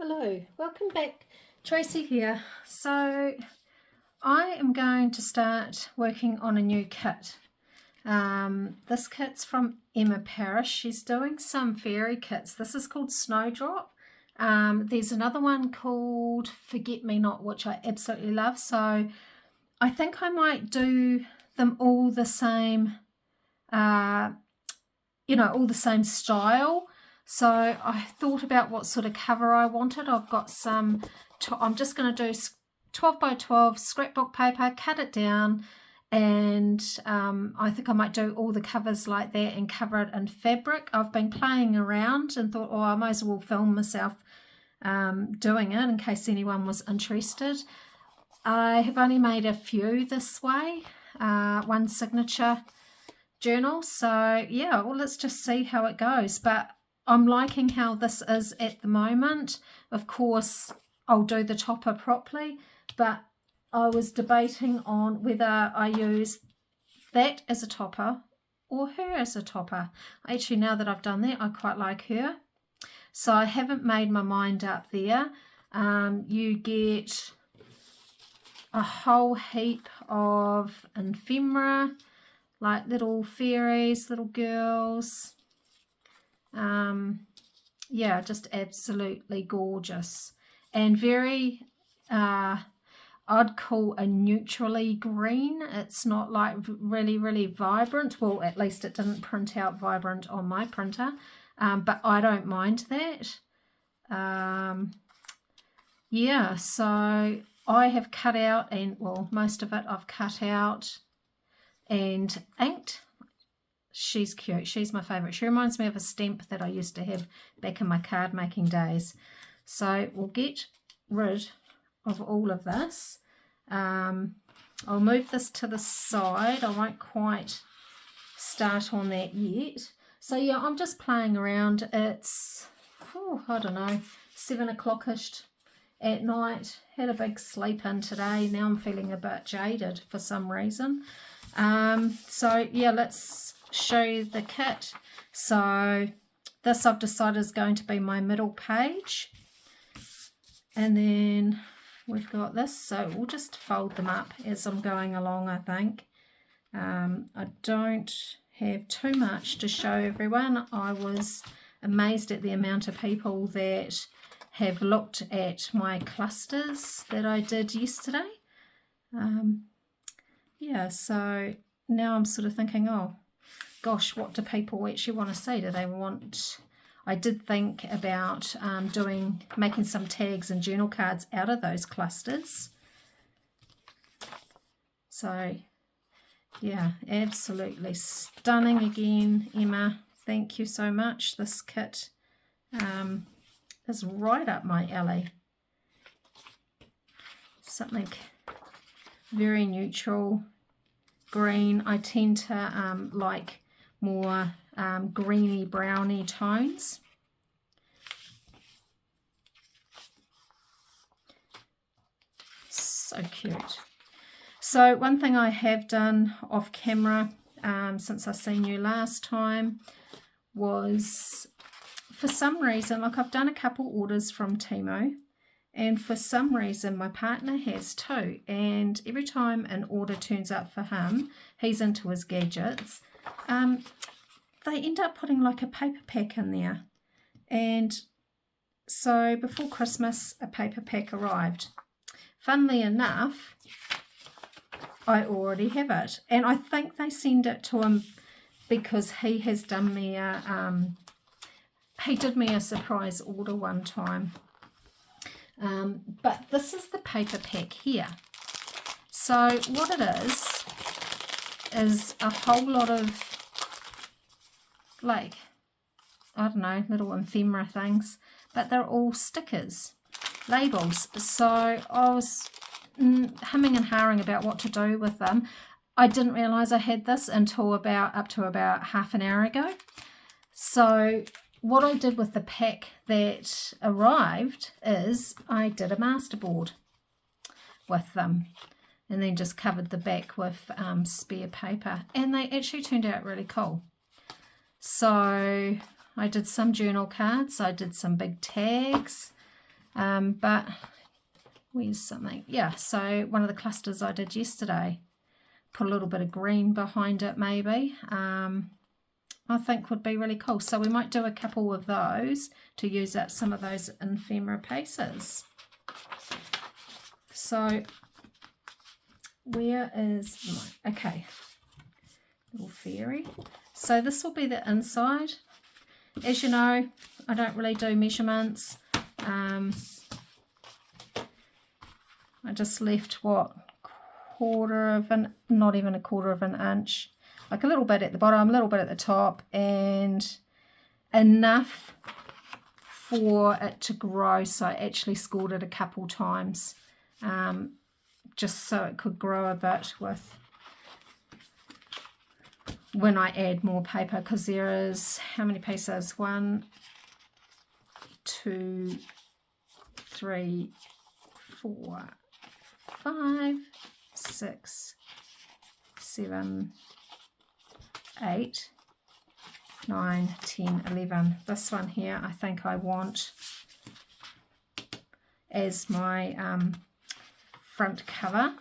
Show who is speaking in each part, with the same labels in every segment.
Speaker 1: Hello, welcome back. Tracy here. So I am going to start working on a new kit. This kit's from Parrish. She's doing some fairy kits. This is called Snowdrop. There's another one called Forget Me Not, which I absolutely love. So I think I might do them all the same, all the same style. So I thought about what sort of cover I wanted. I've got some, I'm just going to do 12 by 12 scrapbook paper, cut it down, and I think I might do all the covers like that and cover it in fabric. I've been playing around and thought, I might as well film myself doing it in case anyone was interested. I have only made a few this way, one signature journal. So yeah, well, let's just see how it goes. But I'm liking how this is at the moment. Of course, I'll do the topper properly, but I was debating on whether I use that as a topper or her as a topper. Actually, now that I've done that, I quite like her. So I haven't made my mind up there. You get a whole heap of ephemera, like little fairies, little girls. Yeah, just absolutely gorgeous and very I'd call a neutrally green. It's not like really vibrant. Well, at least it didn't print out vibrant on my printer, but I don't mind that. Yeah, so I have cut out, and well, most of it I've cut out and inked. She's cute. She's my favourite. She reminds me of a stamp that I used to have back in my card making days. So we'll get rid of all of this. I'll move this to the side. I won't quite start on that yet. So yeah, I'm just playing around. It's, I don't know, 7 o'clock-ish at night. Had a big sleep in today. Now I'm feeling a bit jaded for some reason. So yeah, let's show you the kit. So this I've decided is going to be my middle page, and then we've got this, so we'll just fold them up as I'm going along. I think I don't have too much to show everyone. I was amazed at the amount of people that have looked at my clusters that I did yesterday. Yeah, so now I'm sort of thinking, oh gosh, what do people actually want to see? Do they want... I did think about making some tags and journal cards out of those clusters. So, yeah, absolutely stunning again, Emma. Thank you so much. This kit is right up my alley. Something very neutral, green. I tend to like more greeny browny tones. So cute. So one thing I have done off camera since I seen you last time was, for some reason, like I've done a couple orders from Temu, and for some reason my partner has too, and every time an order turns up for him, he's into his gadgets, they end up putting like a paper pack in there. And so before Christmas, a paper pack arrived. Funnily enough, I already have it, and I think they send it to him because he has done me he did me a surprise order one time. But this is the paper pack here. So what it is a whole lot of, like, I don't know, little ephemera things, but they're all stickers, labels. So I was humming and hawing about what to do with them. I didn't realise I had this until up to about half an hour ago. So what I did with the pack that arrived is I did a masterboard with them, and then just covered the back with spare paper, and they actually turned out really cool. So I did some journal cards, I did some big tags, But where's something? Yeah, so one of the clusters I did yesterday, put a little bit of green behind it maybe, I think would be really cool. So we might do a couple of those to use up some of those ephemera pieces. So where is my, okay, little fairy. So this will be the inside. As you know, I don't really do measurements. I just left what, not even a quarter of an inch, like a little bit at the bottom, a little bit at the top, and enough for it to grow. So I actually scored it a couple times, just so it could grow a bit with when I add more paper, because there is, how many pieces? 1, 2, 3, 4, 5, 6, 7, 8, 9, 10, 11. This one here I think I want as my front cover.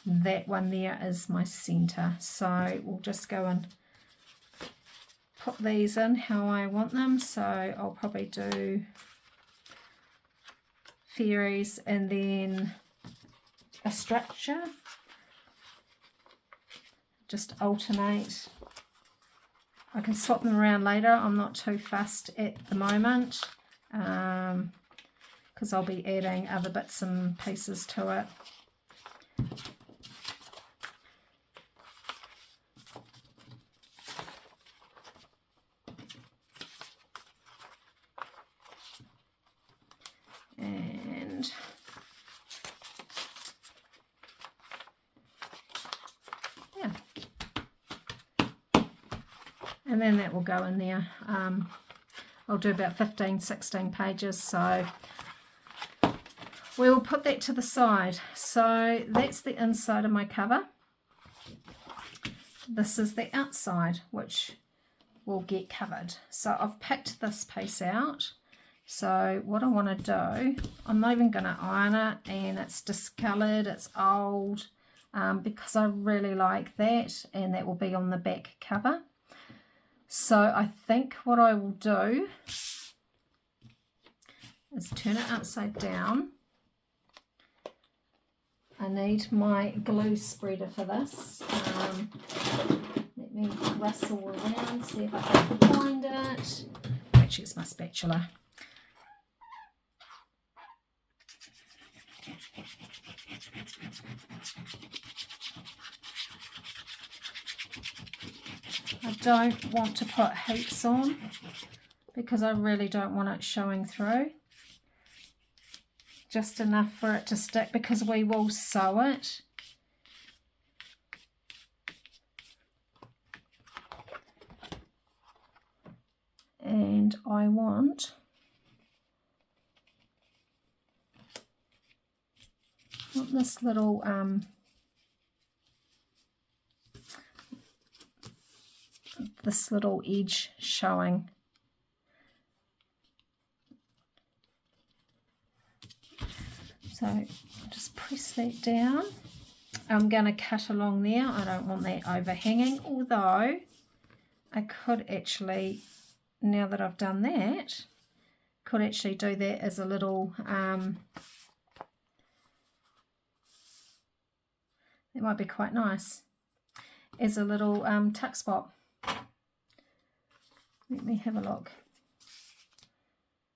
Speaker 1: That one there is my center. So we'll just go and put these in how I want them. So I'll probably do fairies and then a structure. Just alternate. I can swap them around later. I'm not too fussed at the moment, because I'll be adding other bits and pieces to it. And yeah, and then that will go in there. I'll do about 15-16 pages, so we'll put that to the side. So that's the inside of my cover. This is the outside, which will get covered. So I've picked this piece out. So what I want to do, I'm not even going to iron it, and it's discoloured, it's old, because I really like that, and that will be on the back cover. So I think what I will do is turn it upside down. I need my glue spreader for this. Let me rustle around, see if I can find it. Actually, it's my spatula. I don't want to put heaps on because I really don't want it showing through. Just enough for it to stick, because we will sew it. And I want this little edge showing. So just press that down. I'm going to cut along there. I don't want that overhanging, although I could actually, now that I've done that, could actually do that as a little, that might be quite nice, as a little tuck spot. Let me have a look.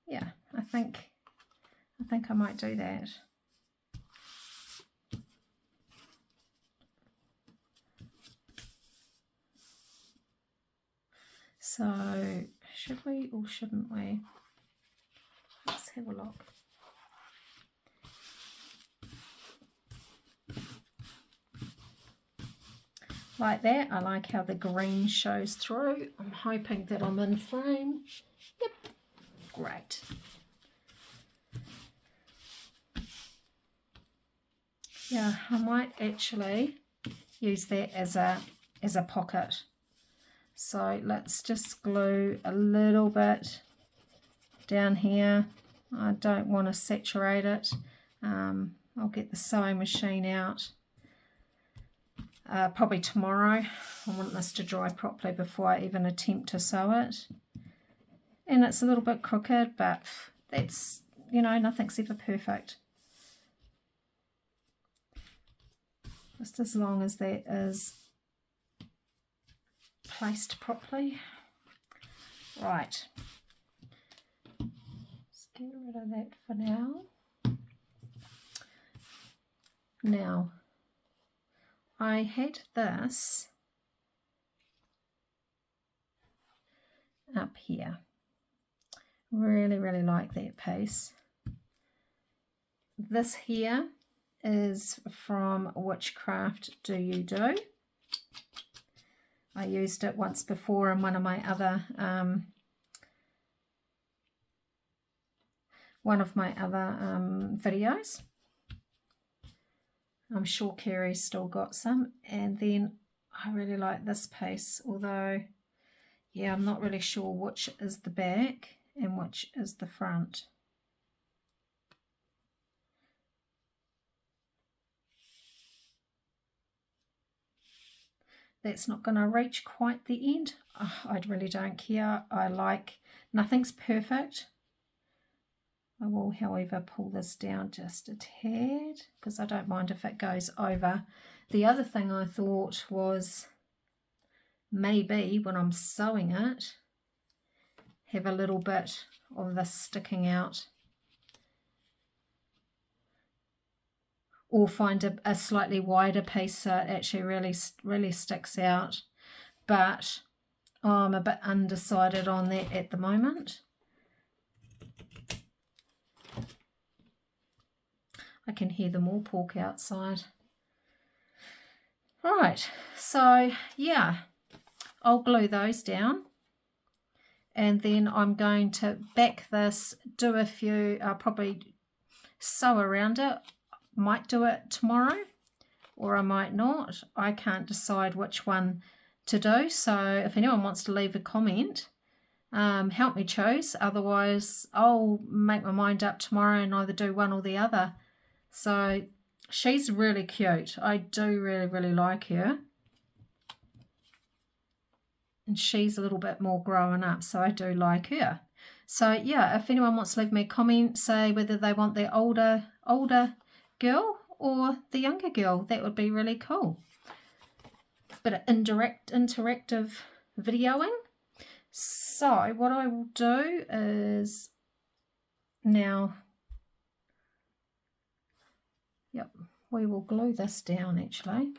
Speaker 1: Yeah, I think I might do that. So should we or shouldn't we? Let's have a look. Like that. I like how the green shows through. I'm hoping that I'm in frame. Yep, great. Yeah, I might actually use that as a pocket. So let's just glue a little bit down here. I don't want to saturate it. I'll get the sewing machine out probably tomorrow. I want this to dry properly before I even attempt to sew it. And it's a little bit crooked, but that's, you know, nothing's ever perfect. Just as long as that is placed properly. Right. Let's get rid of that for now. Now, I had this up here. Really, really like that piece. This here is from Witchcraft Do You Do. I used it once before in one of my other videos. I'm sure Carrie's still got some. And then I really like this piece, although, yeah, I'm not really sure which is the back and which is the front. That's not going to reach quite the end. Oh, I really don't care. Nothing's perfect. I will, however, pull this down just a tad because I don't mind if it goes over. The other thing I thought was maybe when I'm sewing it, have a little bit of this sticking out. Or find a slightly wider piece so it actually really sticks out. But I'm a bit undecided on that at the moment. I can hear the more pork outside. Right, so yeah, I'll glue those down. And then I'm going to back this, do a few, probably sew around it. Might do it tomorrow or I might not. I can't decide which one to do. So if anyone wants to leave a comment, help me choose. Otherwise, I'll make my mind up tomorrow and either do one or the other. So she's really cute. I do really, really like her. And she's a little bit more growing up, so I do like her. So yeah, if anyone wants to leave me a comment, say whether they want the older girl or the younger girl, that would be really cool. Bit of interactive videoing. So what I will do is now, yep, we will glue this down actually,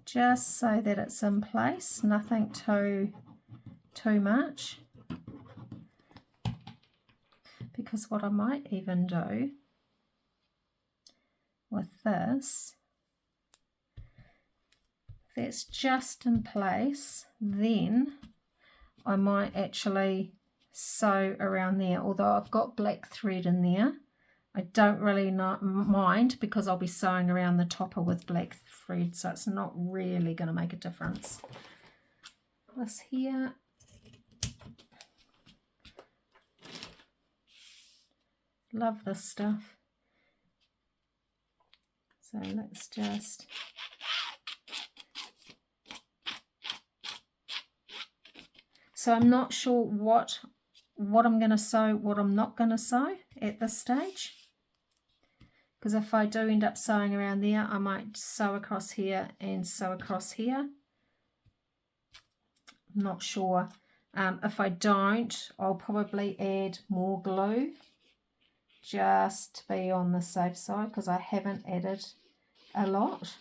Speaker 1: just so that it's in place, nothing too much. Because what I might even do with this, if it's just in place, then I might actually sew around there. Although I've got black thread in there, I don't really mind because I'll be sewing around the topper with black thread, so it's not really going to make a difference. This here, love this stuff. So let's just I'm not sure what I'm going to sew, what I'm not going to sew at this stage. Because if I do end up sewing around there, I might sew across here and sew across here. I'm not sure. If I don't, I'll probably add more glue just to be on the safe side because I haven't added a lot.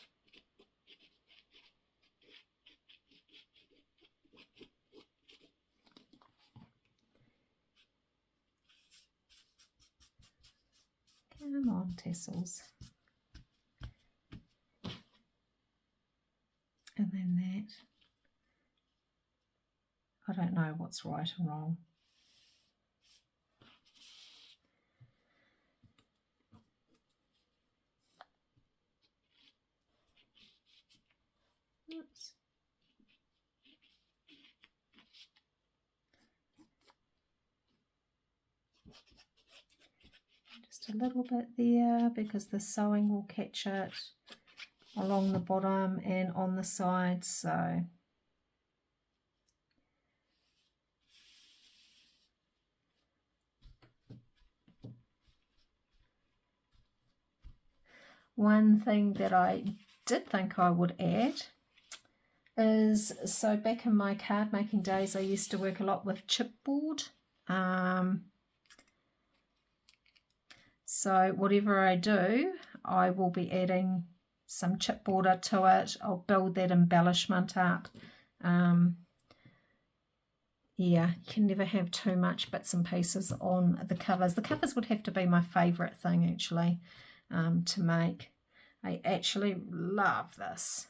Speaker 1: Come on, tassels. And then that. I don't know what's right and wrong. Oops. just a little bit there because the sewing will catch it along the bottom and on the sides. So one thing that I did think I would add is, so back in my card making days I used to work a lot with chipboard. So whatever I do, I will be adding some chipboard to it. I'll build that embellishment up. Yeah, you can never have too much bits and pieces on the covers. The covers would have to be my favourite thing actually to make. I actually love this.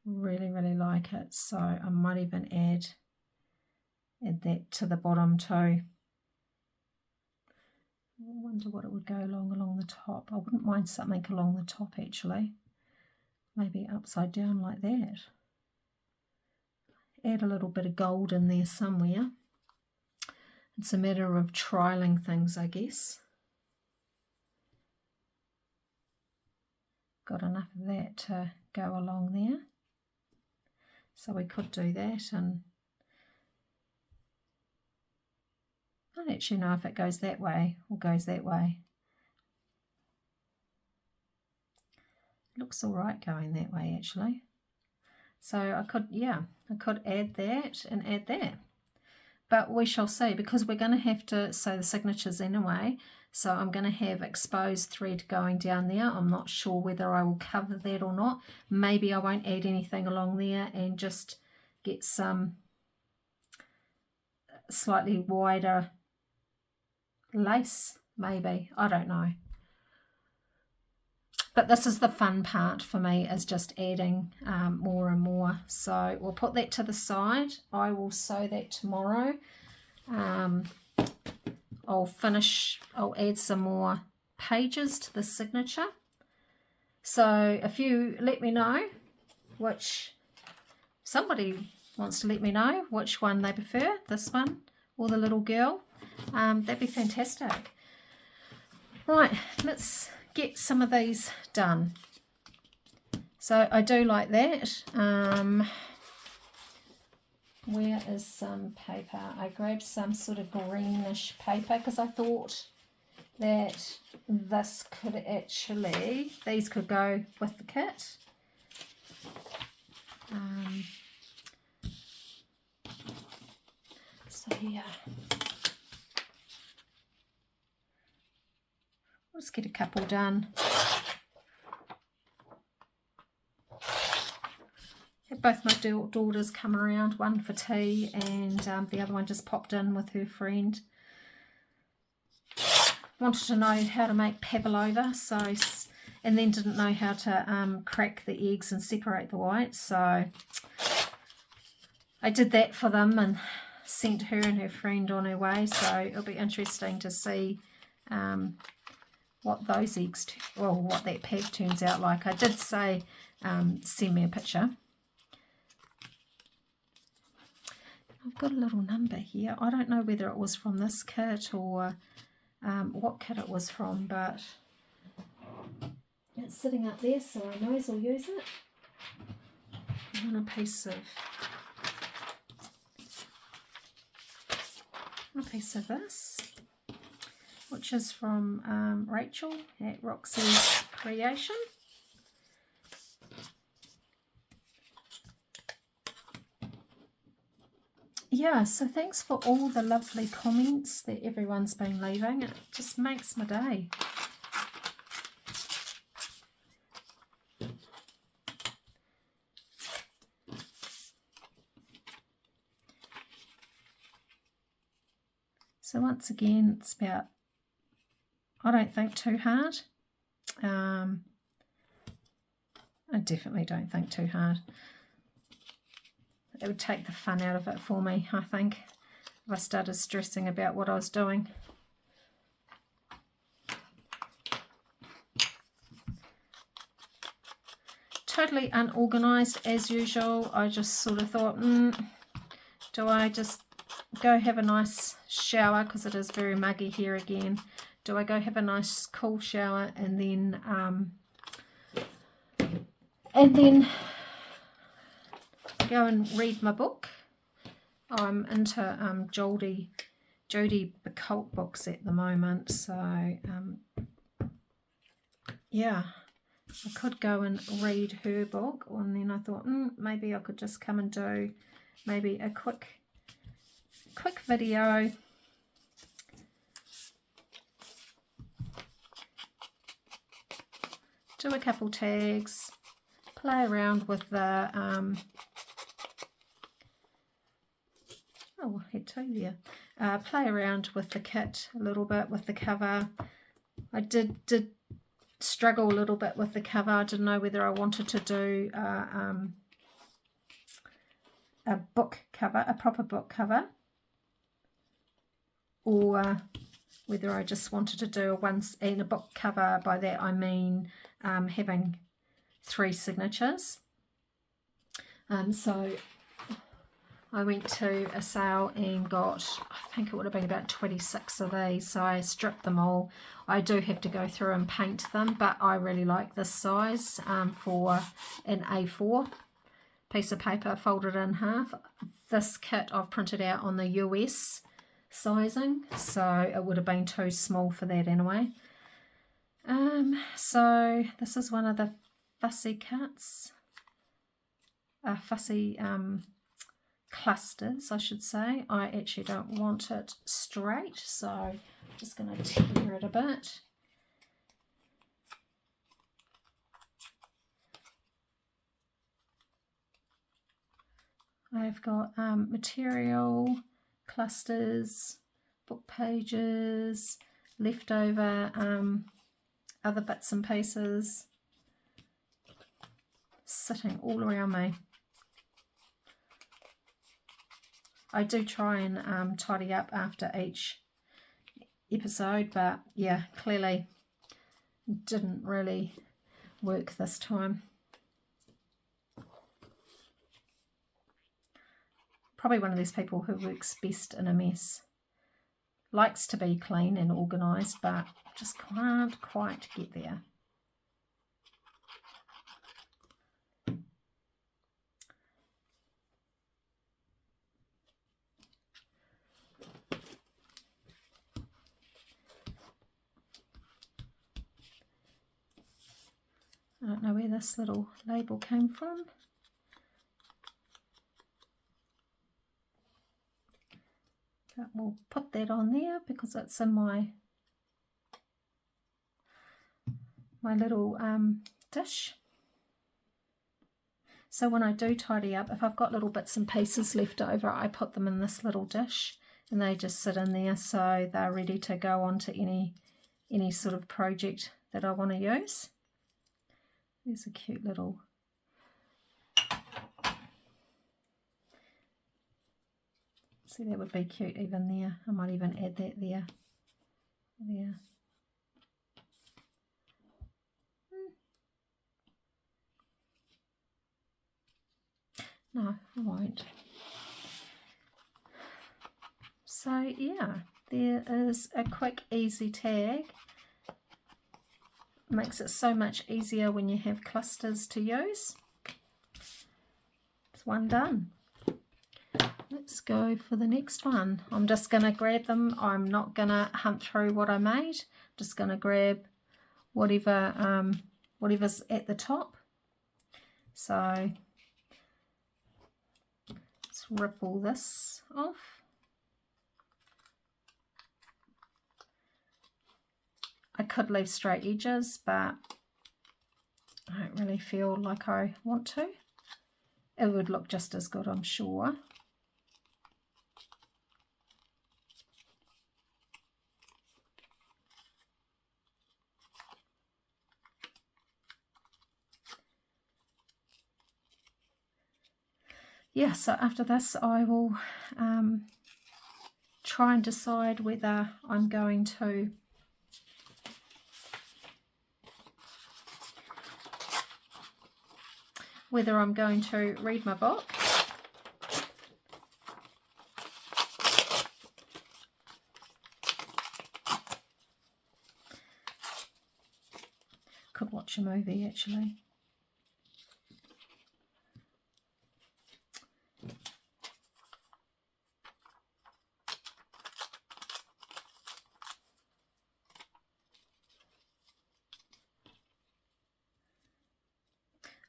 Speaker 1: Really, really like it. So I might even add that to the bottom too. I wonder what it would go along the top. I wouldn't mind something along the top actually. Maybe upside down like that. Add a little bit of gold in there somewhere. It's a matter of trialing things, I guess. Got enough of that to go along there. So we could do that, and I don't actually know if it goes that way or goes that way. It looks all right going that way actually. So I could, yeah, I could add that and add that. But we shall see, because we're going to have to sew the signatures anyway. So I'm going to have exposed thread going down there. I'm not sure whether I will cover that or not. Maybe I won't add anything along there and just get some slightly wider lace, maybe. I don't know. But this is the fun part for me, is just adding more and more. So we'll put that to the side. I will sew that tomorrow. I'll add some more pages to the signature. So if you let me know somebody wants to let me know which one they prefer, this one or the little girl, that'd be fantastic. Right, let's get some of these done. So I do like that. Where is some paper? I grabbed some sort of greenish paper because I thought that this could actually, these could go with the kit. So yeah, let's get a couple done. Both my daughters come around, one for tea and the other one just popped in with her friend. Wanted to know how to make pavlova, and then didn't know how to crack the eggs and separate the whites, so I did that for them and sent her and her friend on her way. So it'll be interesting to see what those eggs, what that pav turns out like. I did say send me a picture. I've got a little number here. I don't know whether it was from this kit or what kit it was from, but it's sitting up there, so I may as well use it. I want a piece of this, which is from Rachel at Roxy's Creation. Yeah, so thanks for all the lovely comments that everyone's been leaving. It just makes my day. So once again, it's about, I don't think too hard. I definitely don't think too hard. It would take the fun out of it for me, I think, if I started stressing about what I was doing. Totally unorganised as usual. I just sort of thought, do I just go have a nice shower, because it is very muggy here again? Do I go have a nice cool shower and then go and read my book? I'm into Jodie Picoult books at the moment, so yeah, I could go and read her book, and then I thought maybe I could just come and do maybe a quick video do a couple tags, play around with the oh, I had two there. Play around with the kit a little bit, with the cover. I did struggle a little bit with the cover. I didn't know whether I wanted to do a book cover, a proper book cover, or whether I just wanted to do a book cover. By that I mean having 3 signatures. So I went to a sale and got, I think it would have been about 26 of these, so I stripped them all. I do have to go through and paint them, but I really like this size for an A4 piece of paper folded in half. This kit I've printed out on the US sizing, so it would have been too small for that anyway. So this is one of the fussy cuts, fussy clusters, I should say. I actually don't want it straight, so I'm just going to tear it a bit. I've got material, clusters, book pages, leftover other bits and pieces sitting all around me. I do try and tidy up after each episode, but yeah, clearly didn't really work this time. Probably one of these people who works best in a mess. Likes to be clean and organised, but just can't quite get there. I don't know where this little label came from. But we'll put that on there because it's in my little dish. So when I do tidy up, if I've got little bits and pieces left over, I put them in this little dish and they just sit in there, so they're ready to go on to any sort of project that I want to use. There's a cute little see, that would be cute even there. I might even add that there. No, I won't. So yeah, there is a quick easy tag. Makes it so much easier when you have clusters to use. It's one done. Let's go for the next one. I'm just going to grab them. I'm not going to hunt through what I made. I'm just going to grab whatever's at the top. So let's rip all this off. I could leave straight edges, but I don't really feel like I want to. It would look just as good, I'm sure. Yeah, so after this I will try and decide whether I'm going to read my book watch a movie actually.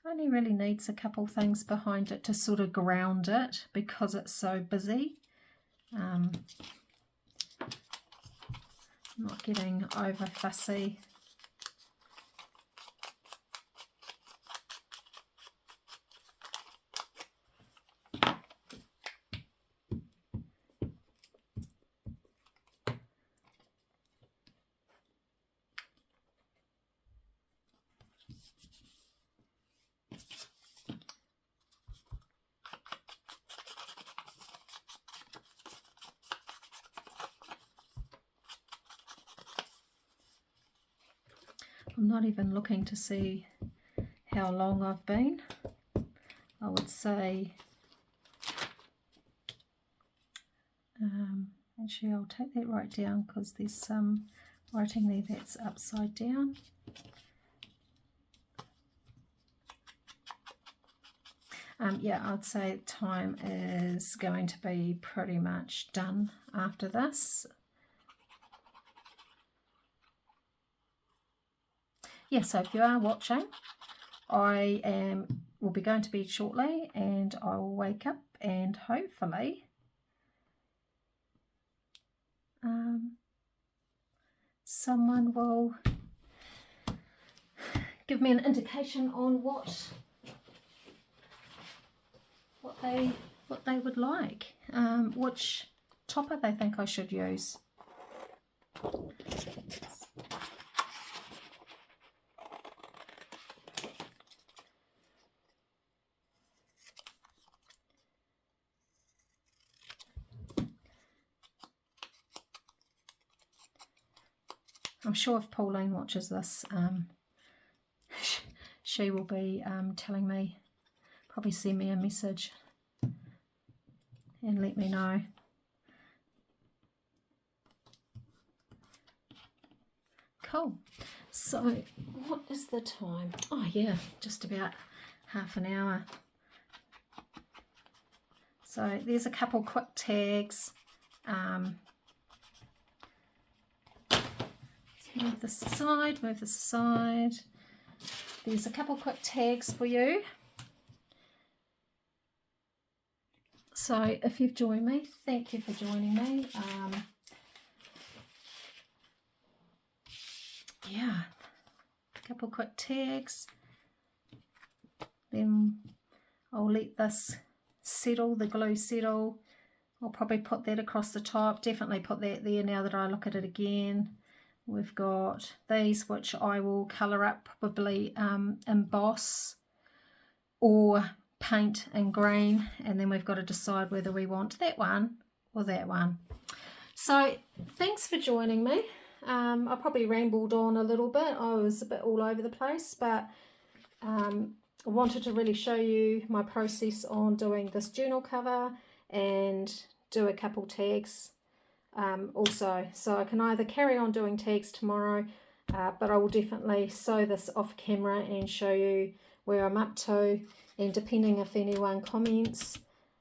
Speaker 1: Only really needs a couple things behind it to sort of ground it because it's so busy. I'm not getting over fussy. I'm not even looking to see how long I've been. I would say, actually I'll take that right down because there's some writing there that's upside down. Yeah, I'd say time is going to be pretty much done after this. Yeah, so if you are watching, will be going to bed shortly, and I will wake up and hopefully someone will give me an indication on what they would like, which topper they think I should use. I'm sure if Pauline watches this, she will be telling me, probably send me a message and let me know. Cool. So what is the time? Oh yeah, just about half an hour. So there's a couple quick tags. Move this aside, move this aside. There's a couple quick tags for you. So if you've joined me, thank you for joining me. Yeah, a couple quick tags. Then I'll let this settle, the glue settle. I'll probably put that across the top. Definitely put that there now that I look at it again. We've got these which I will colour up, probably emboss or paint in green, and then we've got to decide whether we want that one or that one. So thanks for joining me. I probably rambled on a little bit. I was a bit all over the place, but I wanted to really show you my process on doing this journal cover and do a couple tags also. So I can either carry on doing tags tomorrow, but I will definitely sew this off camera and show you where I'm up to, and depending if anyone comments,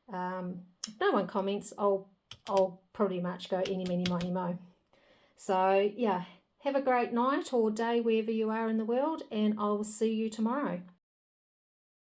Speaker 1: if no one comments, I'll pretty much go any, mini, miny, mo. So yeah, have a great night or day wherever you are in the world, and I'll see you tomorrow.